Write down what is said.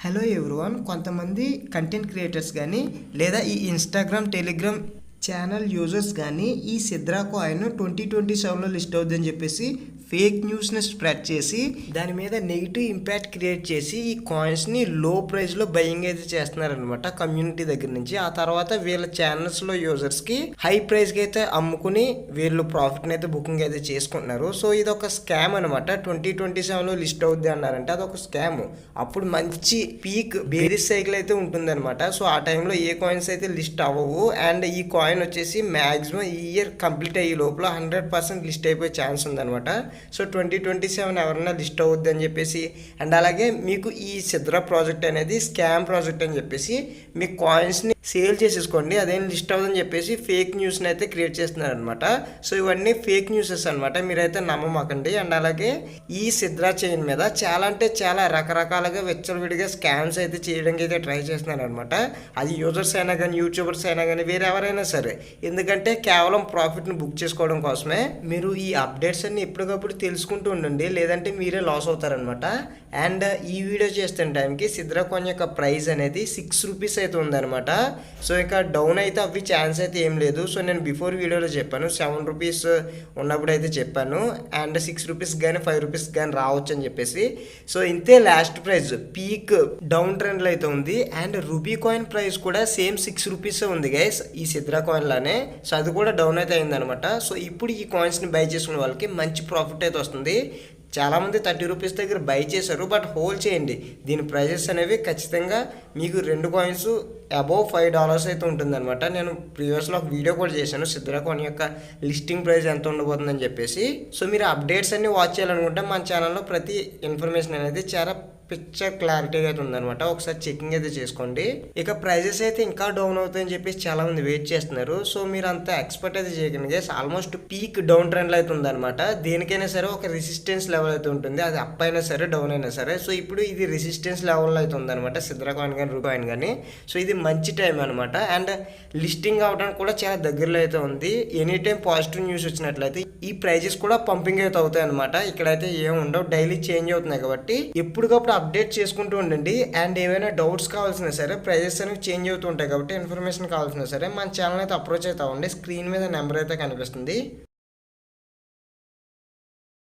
Hello everyone, కొంతమంది content creators కానీ లేదా ఈ ఇన్స్టాగ్రామ్ టెలిగ్రామ్ ఛానల్ యూజర్స్ కానీ ఈ సిద్రా కాయిన్ 2027లో లిస్ట్ అవుతుందని చెప్పేసి ఫేక్ న్యూస్ని స్ప్రెడ్ చేసి దాని మీద నెగిటివ్ ఇంపాక్ట్ క్రియేట్ చేసి ఈ కాయిన్స్ని లో ప్రైస్లో బయింగ్ అయితే చేస్తున్నారనమాట కమ్యూనిటీ దగ్గర నుంచి. ఆ తర్వాత వీళ్ళ ఛానల్స్లో యూజర్స్కి హై ప్రైస్కి అయితే అమ్ముకుని వీళ్ళు ప్రాఫిట్ని అయితే బుకింగ్ అయితే చేసుకుంటున్నారు. సో ఇది ఒక స్కామ్ అనమాట. 2027లో లిస్ట్ అవుద్ది అన్నారంటే అదొక స్కామ్. అప్పుడు మంచి పీక్ బేరిస్ సైకిల్ అయితే ఉంటుందన్నమాట. సో ఆ టైంలో ఏ కాయిన్స్ అయితే లిస్ట్ అవ్వవు. అండ్ ఈ కాయిన్ వచ్చేసి మ్యాక్సిమం ఈ ఇయర్ కంప్లీట్ అయ్యే లోపల 100% లిస్ట్ అయిపోయే ఛాన్స్ ఉందన్నమాట. సో 2027 ఎవరైనా లిస్ట్ అవుద్ది అని చెప్పేసి, అండ్ అలాగే మీకు ఈ సిద్రా ప్రాజెక్ట్ అనేది స్కామ్ ప్రాజెక్ట్ అని చెప్పేసి మీ కాయిన్స్ని సేల్ చేసేసుకోండి, అదేం లిస్ట్ అవుతుందని చెప్పేసి ఫేక్ న్యూస్ని అయితే క్రియేట్ చేస్తున్నారు అనమాట. సో ఇవన్నీ ఫేక్ న్యూసెస్ అనమాట, మీరైతే నమ్మమాకండి. అండ్ అలాగే ఈ సిద్రా చైన్ మీద చాలా అంటే చాలా రకరకాలుగా విచ్చలవిడిగా స్కామ్స్ అయితే చేయడానికి అయితే ట్రై చేస్తున్నారు అనమాట. అది యూజర్స్ అయినా కానీ యూట్యూబర్స్ అయినా కానీ వేరెవరైనా సరే, ఎందుకంటే కేవలం ప్రాఫిట్ని బుక్ చేసుకోవడం కోసమే. మీరు ఈ అప్డేట్స్ అన్ని ఎప్పటికప్పుడు తెలుసుకుంటూ ఉండండి, లేదంటే మీరే లాస్ అవుతారనమాట. అండ్ ఈ వీడియో చేస్తున్న టైంకి సిద్రా కాయిన్ యొక్క ప్రైస్ అనేది 6 రూపీస్ అయితే ఉందన్నమాట. సో ఇక డౌన్ అయితే అవి ఛాన్స్ అయితే ఏం లేదు. సో నేను బిఫోర్ వీడియోలో చెప్పాను 7 రూపీస్ ఉన్నప్పుడు అయితే చెప్పాను, అండ్ 6 రూపీస్ కానీ 5 రూపీస్ కానీ రావచ్చు అని చెప్పేసి. సో ఇంతే లాస్ట్ ప్రైస్ పీక్ డౌన్ ట్రెండ్లో అయితే ఉంది. అండ్ రూబీ కాయిన్ ప్రైస్ కూడా సేమ్ 6 రూపీస్ ఉంది గైస్ ఈ సిద్రా కాయిన్ లానే. సో అది కూడా డౌన్ అయితే అయిందనమాట. సో ఇప్పుడు ఈ కాయిన్స్ని బై చేసుకునే వాళ్ళకి మంచి ప్రాఫిట్ అయితే వస్తుంది. చాలామంది 30 రూపీస్ దగ్గర బై చేశారు, బట్ హోల్డ్ చేయండి. దీని ప్రైజెస్ అనేవి ఖచ్చితంగా మీకు 2 కాయిన్స్ అబౌవ్ $5 అయితే ఉంటుందన్నమాట. నేను ప్రీవియస్లో ఒక వీడియో కూడా చేశాను సిద్రా కాయిన్ యొక్క లిస్టింగ్ ప్రైస్ ఎంత ఉండబోతుందని చెప్పేసి. సో మీరు అప్డేట్స్ అన్ని వాచ్ చేయాలనుకుంటే మన ఛానల్లో ప్రతి ఇన్ఫర్మేషన్ అనేది చాలా పిక్చర్ క్లారిటీగా అయితే ఉందన్నమాట. ఒకసారి చెకింగ్ అయితే చేసుకోండి. ఇక ప్రైజెస్ అయితే ఇంకా డౌన్ అవుతాయని చెప్పేసి చాలా మంది వెయిట్ చేస్తున్నారు. సో మీరు అంత ఎక్స్పెక్ట్ అయితే చేయకండి గైస్. ఆల్మోస్ట్ పీక్ డౌన్ ట్రెండ్లో అయితే ఉందన్నమాట. దేనికైనా సరే ఒక రెసిస్టెన్స్ లెవెల్ అయితే ఉంటుంది, అది అప్ అయినా సరే డౌన్ అయినా సరే. సో ఇప్పుడు ఇది రెసిస్టెన్స్ లెవెల్లో అయితే ఉందన్నమాట సిద్రా కాయిన్ కానీ రూ కాయిన్ కానీ. సో ఇది మంచి టైం అనమాట. అండ్ లిస్టింగ్ అవడానికి కూడా చాలా దగ్గరలో అయితే ఉంది. ఎనీ టైం పాజిటివ్ న్యూస్ వచ్చినట్లయితే ఈ ప్రైజెస్ కూడా పంపింగ్ అయితే అవుతాయి అనమాట. ఇక్కడైతే ఏం ఉండవు, డైలీ చేంజ్ అవుతున్నాయి కాబట్టి ఎప్పటికప్పుడు అప్డేట్ చేసుకుంటూ ఉండండి. అండ్ ఏమైనా డౌట్స్ కావాల్సినా సరే, ప్రైజెస్ అనేవి చేంజ్ అవుతూ ఉంటాయి కాబట్టి ఇన్ఫర్మేషన్ కావాల్సినా సరే మన ఛానల్ అయితే అప్రోచ్ అయితే అవ్వండి. స్క్రీన్ మీద నెంబర్ అయితే కనిపిస్తుంది.